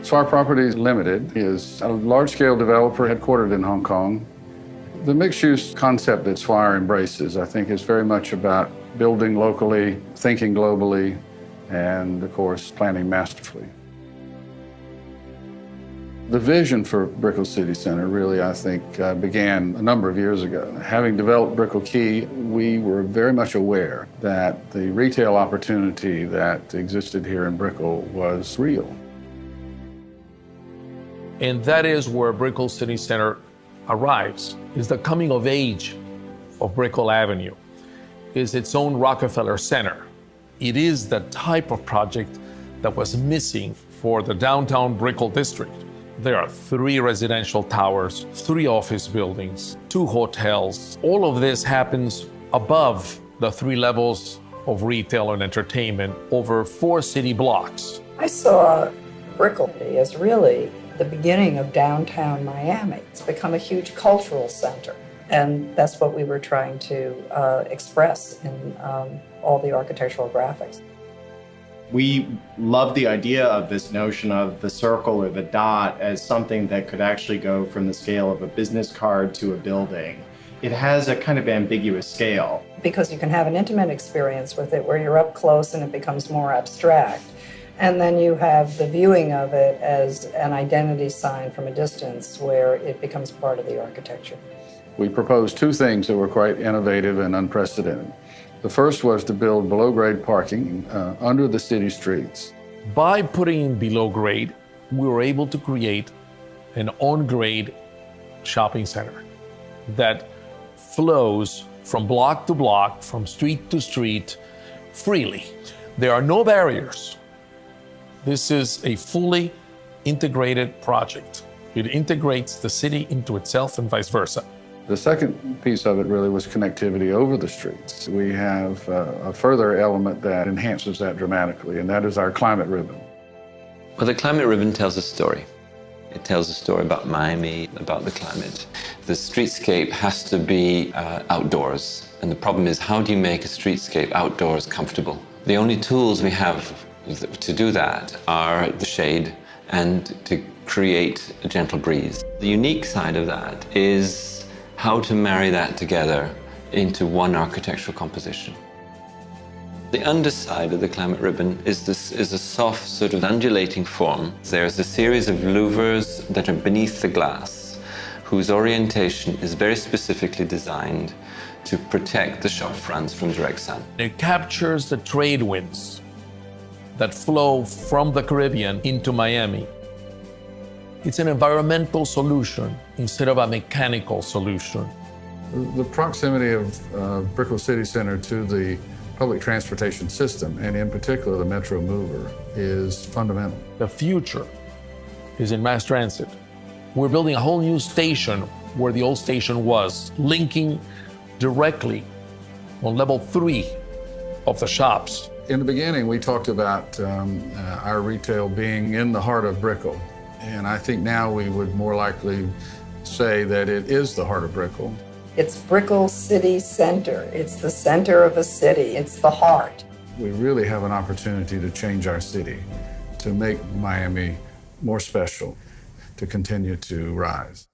Swire Properties Limited is a large-scale developer headquartered in Hong Kong. The mixed-use concept that Swire embraces, I think, is very much about building locally, thinking globally, and, of course, planning masterfully. The vision for Brickell City Centre really, I think, began a number of years ago. Having developed Brickell Key, we were very much aware that the retail opportunity that existed here in Brickell was real. And that is where Brickell City Centre arrives, is the coming of age of Brickell Avenue, is its own Rockefeller Center. It is the type of project that was missing for the downtown Brickell district. There are 3 residential towers, 3 office buildings, 2 hotels. All of this happens above the 3 levels of retail and entertainment over 4 city blocks. I saw Brickell as really the beginning of downtown Miami. It's become a huge cultural center, and that's what we were trying to express in all the architectural graphics. We love the idea of this notion of the circle or the dot as something that could actually go from the scale of a business card to a building. It has a kind of ambiguous scale. Because you can have an intimate experience with it where you're up close and it becomes more abstract. And then you have the viewing of it as an identity sign from a distance where it becomes part of the architecture. We proposed 2 things that were quite innovative and unprecedented. The first was to build below-grade parking under the city streets. By putting below grade, we were able to create an on-grade shopping center that flows from block to block, from street to street, freely. There are no barriers. This is a fully integrated project. It integrates the city into itself and vice versa. The second piece of it really was connectivity over the streets. We have a further element that enhances that dramatically, and that is our climate ribbon. Well, the climate ribbon tells a story. It tells a story about Miami, about the climate. The streetscape has to be outdoors, and the problem is, how do you make a streetscape outdoors comfortable? The only tools we have to do that are the shade and to create a gentle breeze. The unique side of that is how to marry that together into one architectural composition. The underside of the climate ribbon is a soft, sort of undulating form. There's a series of louvers that are beneath the glass, whose orientation is very specifically designed to protect the shop fronts from direct sun. It captures the trade winds that flow from the Caribbean into Miami. It's an environmental solution instead of a mechanical solution. The proximity of Brickell City Centre to the public transportation system, and in particular the Metro Mover, is fundamental. The future is in mass transit. We're building a whole new station where the old station was, linking directly on level 3 of the shops. In the beginning, we talked about our retail being in the heart of Brickell. And I think now we would more likely say that it is the heart of Brickell. It's Brickell City Centre. It's the center of a city. It's the heart. We really have an opportunity to change our city, to make Miami more special, to continue to rise.